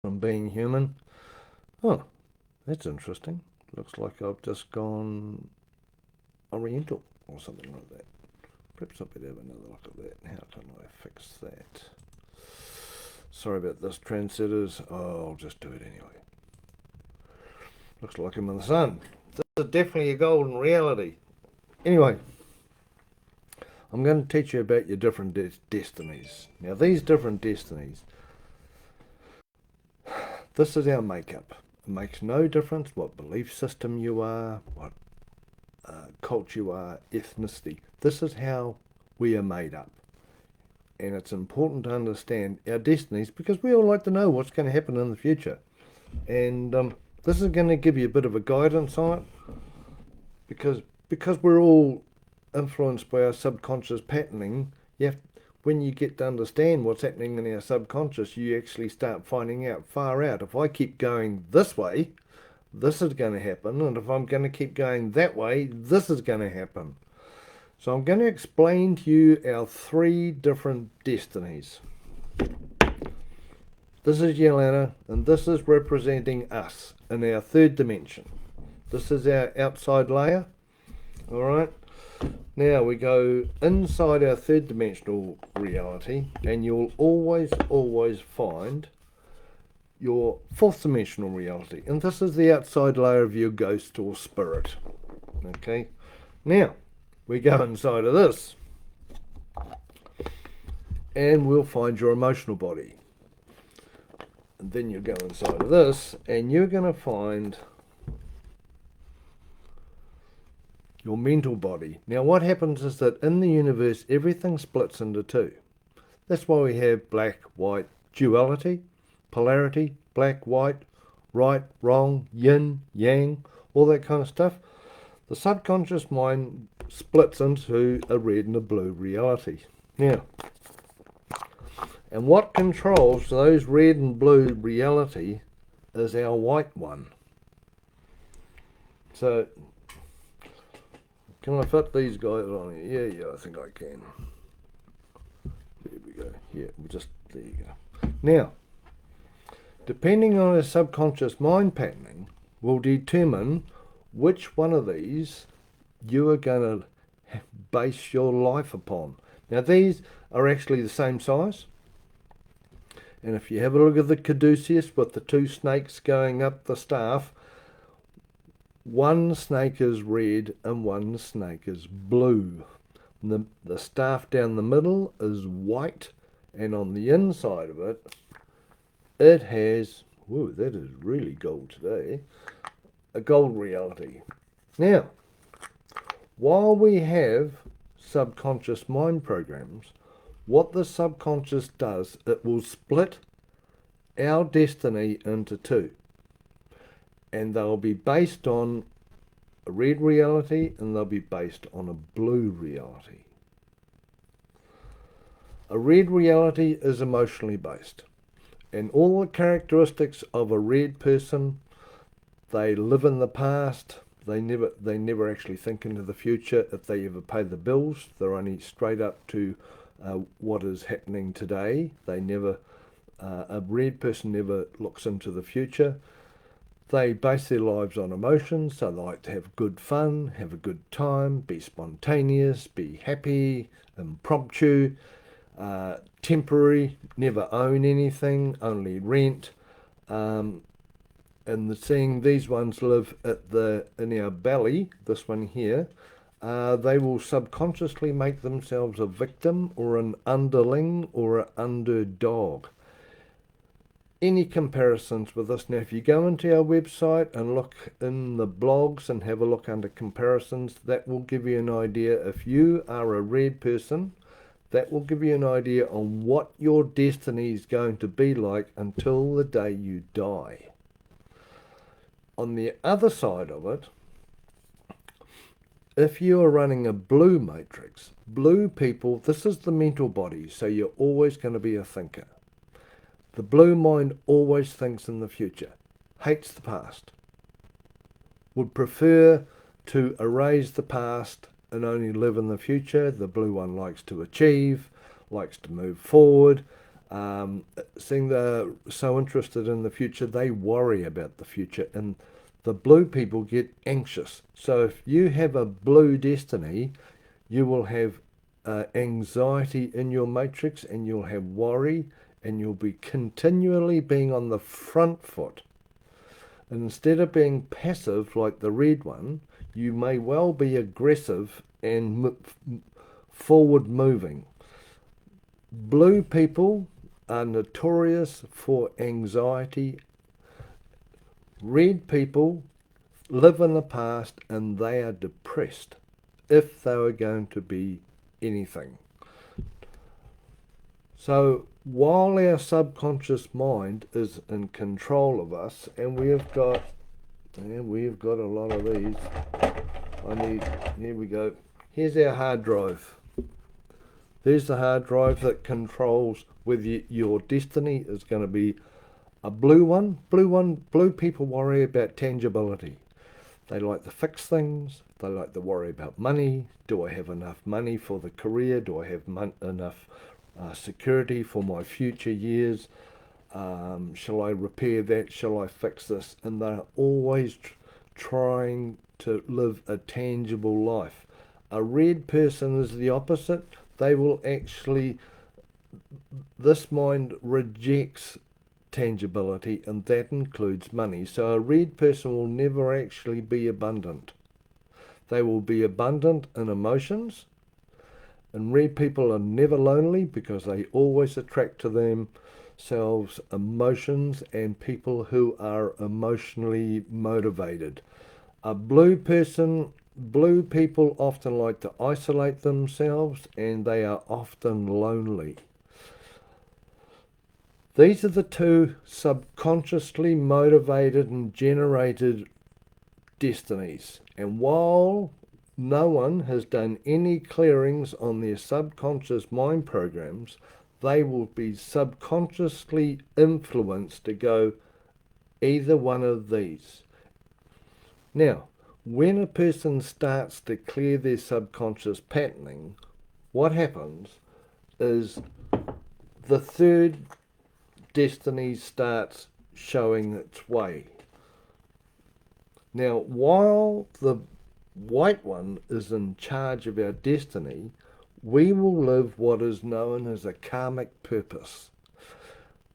from being human. Oh, that's interesting. Looks like I've just gone Oriental or something like that. Perhaps I better have another look at that. How can I fix that? Sorry about this, trendsetters. Oh, I'll just do it anyway. Looks like I'm in the sun. This is definitely a golden reality. Anyway, I'm going to teach you about your different destinies. Now, these different destinies, this is our makeup. It makes no difference what belief system you are, what culture you are, ethnicity. This is how we are made up. And it's important to understand our destinies because we all like to know what's going to happen in the future. And this is going to give you a bit of a guidance on it because we're all influenced by our subconscious patterning. When you get to understand what's happening in our subconscious, you actually start finding out far out. If I keep going this way, this is going to happen, and if I'm going to keep going that way, this is going to happen. So I'm going to explain to you our three different destinies. This is Yelena, and this is representing us in our third dimension. This is our outside layer. All right. Now we go inside our third dimensional reality, and you'll always find your fourth dimensional reality. And this is the outside layer of your ghost or spirit. Okay. Now we go inside of this, and we'll find your emotional body. And then you go inside of this, and you're going to find your mental body. Now, what happens is that in the universe, everything splits into two. That's why we have black, white, duality, polarity, black, white, right, wrong, yin, yang, all that kind of stuff. The subconscious mind splits into a red and a blue reality. Now, and what controls those red and blue reality is our white one. So, can I fit these guys on here? Yeah, I think I can. There we go. Yeah, there you go. Now, depending on our subconscious mind patterning, will determine which one of these you are going to base your life upon. Now, these are actually the same size. And if you have a look at the caduceus with the two snakes going up the staff, one snake is red and one snake is blue. The staff down the middle is white, and on the inside of it, it has, whoa, that is really gold today, a gold reality. Now, while we have subconscious mind programs, what the subconscious does, it will split our destiny into two. And they'll be based on a red reality and they'll be based on a blue reality. A red reality is emotionally based. And all the characteristics of a red person, they live in the past. They never actually think into the future. If they ever pay the bills, they're only straight up to what is happening today. A red person never looks into the future. They base their lives on emotions, so they like to have good fun, have a good time, be spontaneous, be happy, impromptu, temporary, never own anything, only rent. And seeing these ones live in our belly, this one here, they will subconsciously make themselves a victim or an underling or an underdog. Any comparisons with this? Now, if you go into our website and look in the blogs and have a look under comparisons, that will give you an idea. If you are a red person, that will give you an idea on what your destiny is going to be like until the day you die. On the other side of it, if you are running a blue matrix, blue people, this is the mental body, so you're always going to be a thinker. The blue mind always thinks in the future, hates the past, would prefer to erase the past and only live in the future. The blue one likes to achieve, likes to move forward, Seeing they're so interested in the future, they worry about the future, and the blue people get anxious. So if you have a blue destiny, you will have anxiety in your matrix, and you'll have worry, and you'll be continually being on the front foot. And instead of being passive like the red one, you may well be aggressive and forward moving. Blue people are notorious for anxiety. Red people live in the past and they are depressed if they were going to be anything. So while our subconscious mind is in control of us, and we've got a lot of these. Here we go. Here's our hard drive. There's the hard drive that controls whether your destiny is going to be a blue one. Blue people worry about tangibility. They like to fix things. They like to worry about money. Do I have enough money for the career? Do I have enough security for my future years? Shall I repair that? Shall I fix this? And they're always trying to live a tangible life. A red person is the opposite. They will actually, this mind rejects tangibility, and that includes money. So a red person will never actually be abundant. They will be abundant in emotions, and red people are never lonely because they always attract to themselves emotions and people who are emotionally motivated. A blue people often like to isolate themselves, and they are often lonely. These are the two subconsciously motivated and generated destinies. And while no one has done any clearings on their subconscious mind programs, they will be subconsciously influenced to go either one of these. Now, when a person starts to clear their subconscious patterning, what happens is the third destiny starts showing its way. Now, while the white one is in charge of our destiny, we will live what is known as a karmic purpose.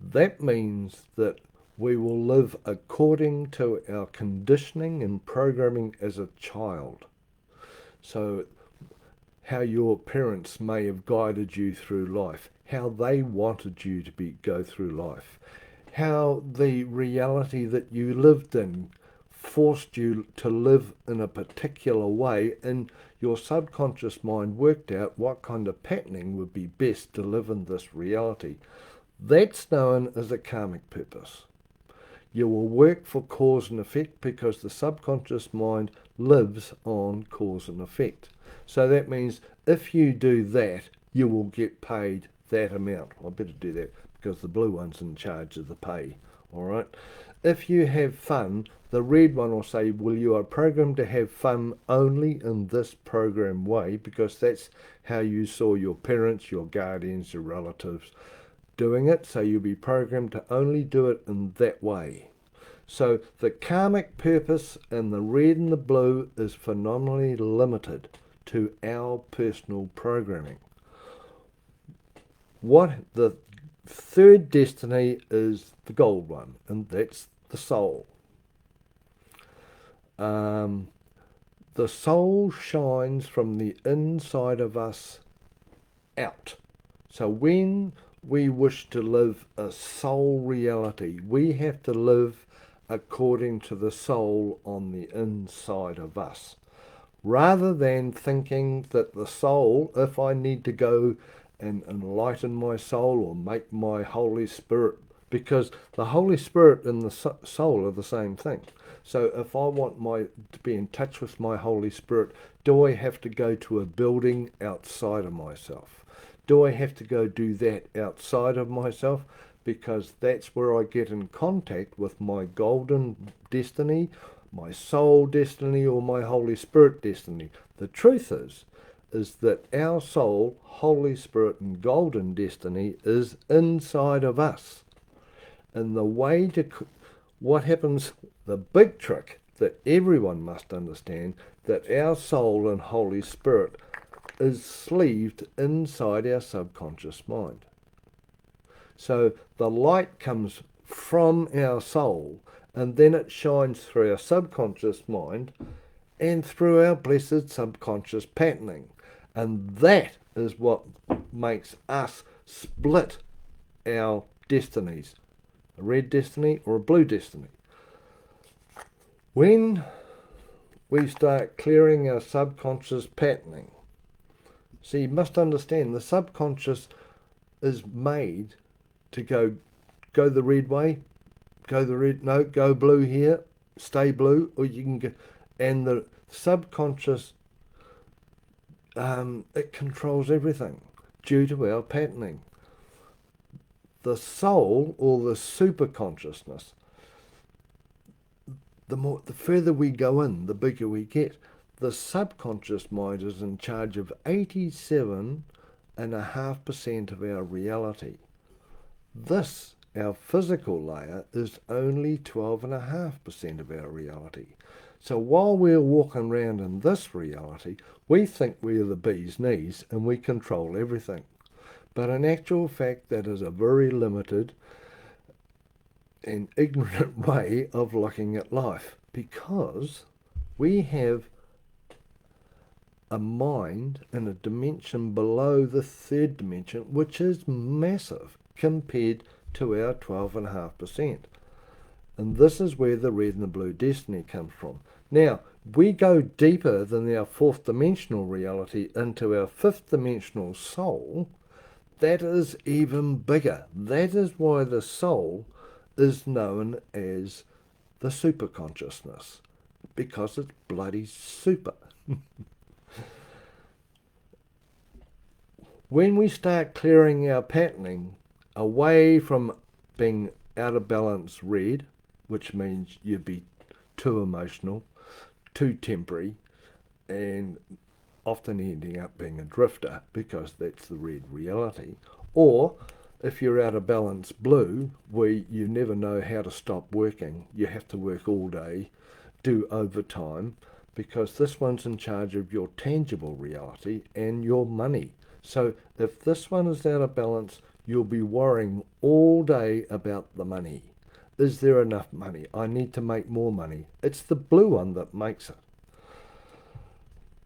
That means that we will live according to our conditioning and programming as a child. So how your parents may have guided you through life, how they wanted you to go through life, how the reality that you lived in forced you to live in a particular way, and your subconscious mind worked out what kind of patterning would be best to live in this reality. That's known as a karmic purpose. You will work for cause and effect because the subconscious mind lives on cause and effect. So that means if you do that, you will get paid that amount. I better do that because the blue one's in charge of the pay. All right. If you have fun, the red one will say, well, you are programmed to have fun only in this program way because that's how you saw your parents, your guardians, your relatives doing it. So you'll be programmed to only do it in that way. So the karmic purpose in the red and the blue is phenomenally limited to our personal programming. What the third destiny is the gold one, and that's the soul. The soul shines from the inside of us out. So when we wish to live a soul reality, we have to live according to the soul on the inside of us, rather than thinking that the soul, if I need to go and enlighten my soul or make my Holy Spirit, because the Holy Spirit and the soul are the same thing. So if I want to be in touch with my Holy Spirit, do I have to go to a building outside of myself? Do I have to go do that outside of myself? Because that's where I get in contact with my golden destiny, my soul destiny, or my Holy Spirit destiny. The truth is is that our soul, Holy Spirit and golden destiny is inside of us. And the way to, what happens, the big trick that everyone must understand, that our soul and Holy Spirit is sleeved inside our subconscious mind. So the light comes from our soul, and then it shines through our subconscious mind and through our blessed subconscious patterning. And that is what makes us split our destinies, a red destiny or a blue destiny. When we start clearing our subconscious patterning, see, you must understand the subconscious is made to go the red way, go blue here, stay blue, or you can go, and the subconscious, it controls everything due to our patterning. The soul, or the super consciousness, the further we go in, the bigger we get. The subconscious mind is in charge of 87.5% of our reality. This, our physical layer, is only 12.5% of our reality. So while we're walking around in this reality, we think we're the bee's knees and we control everything. But in actual fact, that is a very limited and ignorant way of looking at life, because we have a mind in a dimension below the third dimension, which is massive compared to our 12.5%. And this is where the red and the blue destiny comes from. Now, we go deeper than our fourth dimensional reality into our fifth dimensional soul. That is even bigger. That is why the soul is known as the super consciousness, because it's bloody super. When we start clearing our patterning away from being out of balance red, which means you'd be too emotional, too temporary, and often ending up being a drifter, because that's the red reality. Or if you're out of balance blue, where you never know how to stop working, you have to work all day, do overtime, because this one's in charge of your tangible reality and your money. So if this one is out of balance, you'll be worrying all day about the money. Is there enough money? I need to make more money. It's the blue one that makes it.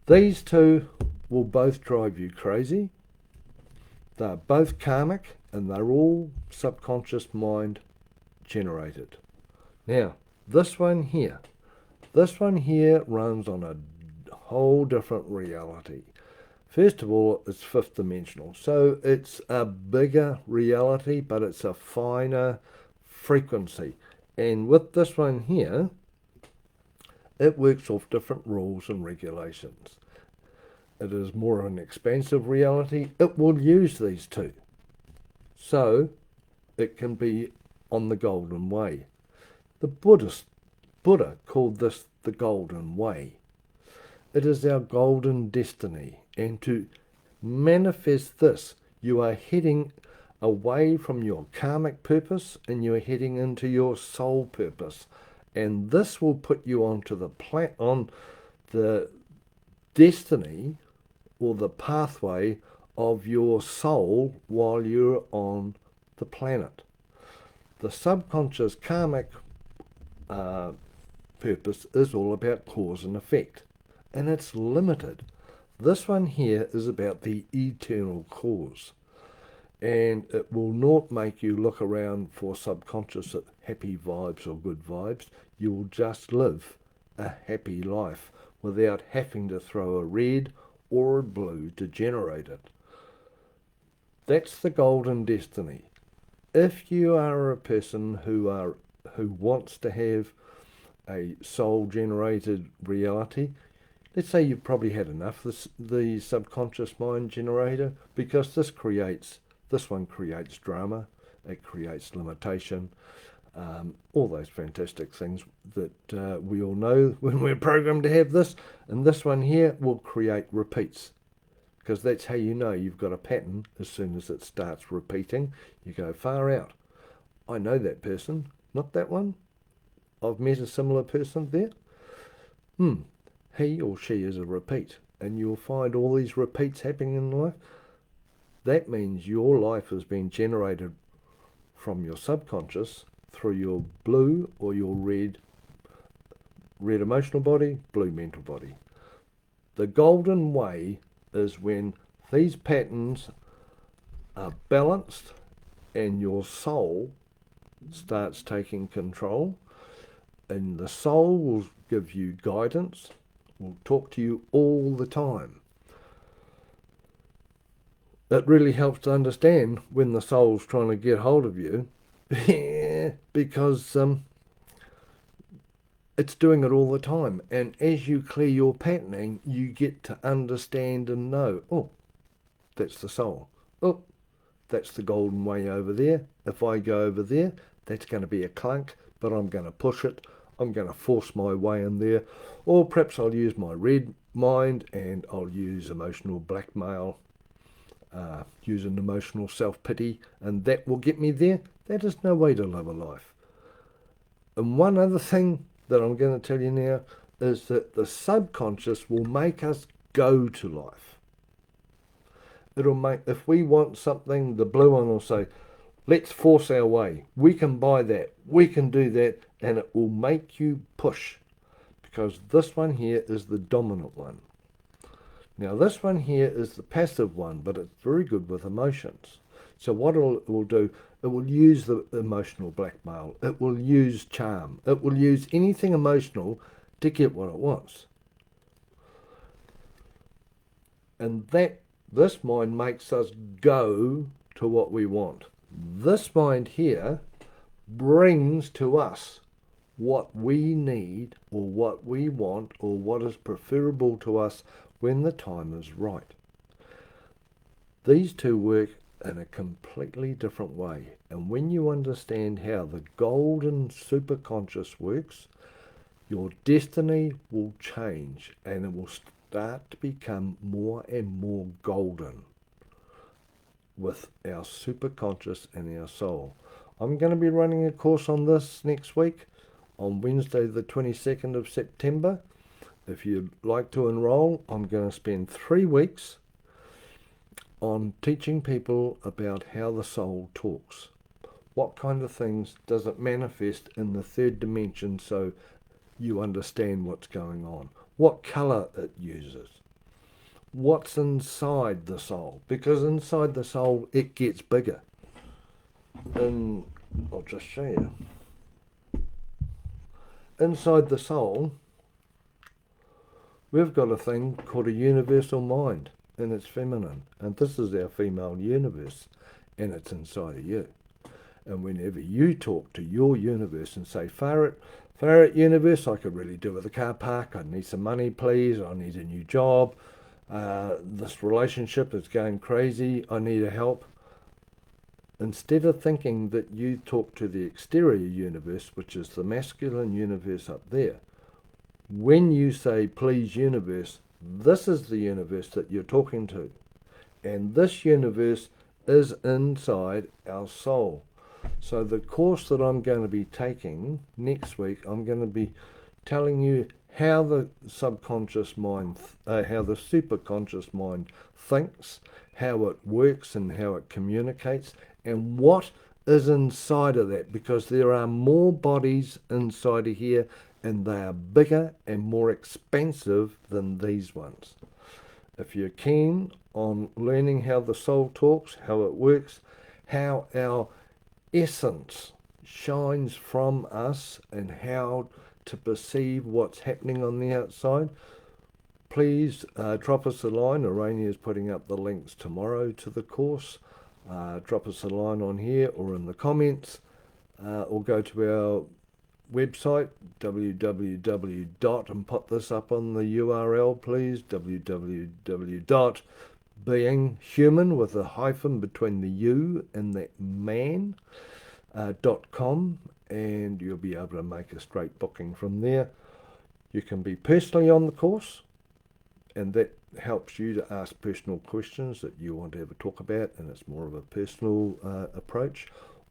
These two will both drive you crazy. They're both karmic, and they're all subconscious mind generated. Now, this one here runs on a whole different reality. First of all, it's fifth dimensional, so it's a bigger reality, but it's a finer frequency. And with this one here, it works off different rules and regulations. It is more of an expansive reality. It will use these two. So it can be on the golden way. The Buddha called this the golden way. It is our golden destiny. And to manifest this, you are heading away from your karmic purpose and you're heading into your soul purpose. And this will put you onto on the destiny or the pathway of your soul while you're on the planet. The subconscious karmic purpose is all about cause and effect, and it's limited. This one here is about the eternal cause, and it will not make you look around for subconscious happy vibes or good vibes. You will just live a happy life without having to throw a red or a blue to generate it. That's the golden destiny. If you are a person who wants to have a soul generated reality, let's say you've probably had enough the subconscious mind generator, because this one creates drama, it creates limitation, all those fantastic things that we all know when we're programmed to have this. And this one here will create repeats. because that's how you know you've got a pattern. As soon as it starts repeating, you go far out. I know that person, not that one. I've met a similar person there. He or she is a repeat, and you'll find all these repeats happening in life. That means your life has been generated from your subconscious through your blue or your red emotional body, blue mental body. The golden way is when these patterns are balanced and your soul starts taking control, and the soul will give you guidance, will talk to you all the time. It really helps to understand when the soul's trying to get hold of you because it's doing it all the time. And as you clear your patterning, you get to understand and know, oh, that's the soul. Oh, that's the golden way over there. If I go over there, that's going to be a clunk, but I'm going to push it. I'm going to force my way in there. Or perhaps I'll use my red mind and I'll use emotional blackmail, use an emotional self-pity, and that will get me there. That is no way to live a life. And one other thing that I'm going to tell you now is that the subconscious will make us go to life. It'll make, if we want something, the blue one will say, let's force our way. We can buy that. We can do that. And it will make you push, because this one here is the dominant one. Now this one here is the passive one, but it's very good with emotions. So what it will do, it will use the emotional blackmail. It will use charm. It will use anything emotional to get what it wants. And this mind makes us go to what we want. This mind here brings to us what we need or what we want or what is preferable to us when the time is right. These two work in a completely different way. And when you understand how the golden superconscious works, your destiny will change and it will start to become more and more golden with our superconscious and our soul. I'm going to be running a course on this next week on Wednesday the 22nd of September. If you'd like to enroll, I'm going to spend 3 weeks on teaching people about how the soul talks. What kind of things does it manifest in the third dimension so you understand what's going on? What colour it uses? What's inside the soul? Because inside the soul it gets bigger. And I'll just show you. Inside the soul, we've got a thing called a universal mind, and it's feminine. And this is our female universe, and it's inside of you. And whenever you talk to your universe and say, far out universe, I could really do with a car park, I need some money please, I need a new job, this relationship is going crazy, I need a help. Instead of thinking that you talk to the exterior universe, which is the masculine universe up there, when you say, please universe, this is the universe that you're talking to. And this universe is inside our soul. So the course that I'm going to be taking next week, I'm going to be telling you how the subconscious mind, how the superconscious mind thinks, how it works and how it communicates, and what is inside of that, because there are more bodies inside of here and they are bigger and more expansive than these ones. If you're keen on learning how the soul talks, how it works, how our essence shines from us and how to perceive what's happening on the outside, please drop us a line. Arania is putting up the links tomorrow to the course. Drop us a line on here or in the comments, or go to our website and put this up on the URL please, www.beinghuman with a hyphen between the U and the man .com, and you'll be able to make a straight booking from there. You can be personally on the course, and that helps you to ask personal questions that you want to have a talk about, and it's more of a personal approach.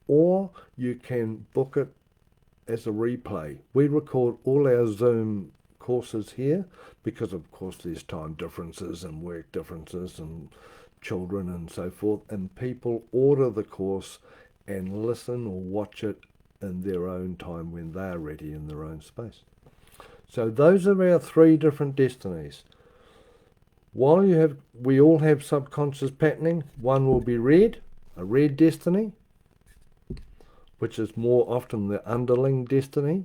Or you can book it as a replay. We record all our Zoom courses here because, of course, there's time differences and work differences and children and so forth, and people order the course and listen or watch it in their own time when they're ready in their own space. So those are our 3 different destinies. While we all have subconscious patterning. One will be red, a red destiny, which is more often the underling destiny.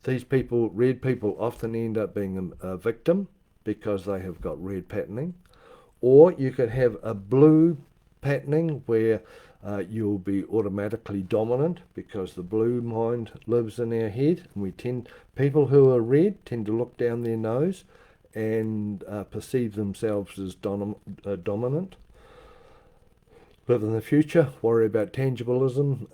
These people, red people, often end up being a victim because they have got red patterning. Or you could have a blue patterning where you'll be automatically dominant because the blue mind lives in our head. And people who are red tend to look down their nose and perceive themselves as dominant. Live in the future, worry about tangibilism,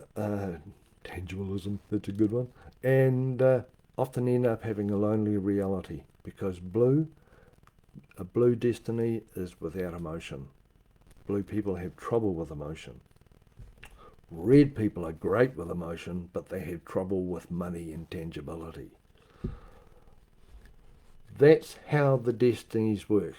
that's a good one, and often end up having a lonely reality because a blue destiny is without emotion. Blue people have trouble with emotion. Red people are great with emotion, but they have trouble with money and tangibility. That's how the destinies work.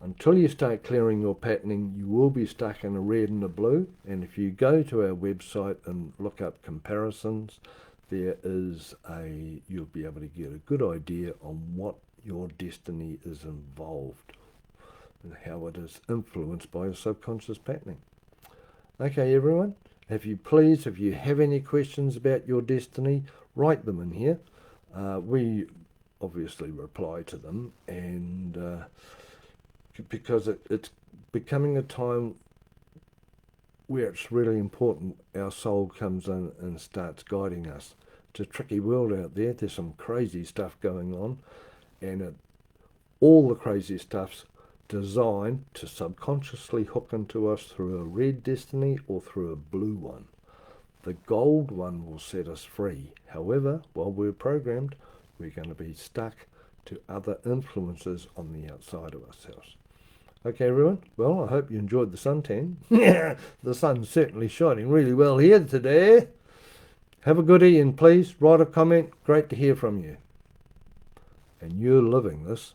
Until you start clearing your patterning, you will be stuck in a red and a blue. And if you go to our website and look up comparisons, you'll be able to get a good idea on what your destiny is involved and how it is influenced by your subconscious patterning. Okay, everyone, if you have any questions about your destiny, write them in here. We obviously reply to them, and because it's becoming a time where it's really important our soul comes in and starts guiding us. It's a tricky world out there. There's some crazy stuff going on, and all the crazy stuff's designed to subconsciously hook into us through a red destiny or through a blue one. The gold one will set us free. However, while we're programmed, we're going to be stuck to other influences on the outside of ourselves. Okay, everyone. Well, I hope you enjoyed the suntan. The sun's certainly shining really well here today. Have a goodie, and please write a comment. Great to hear from you. And you're living this.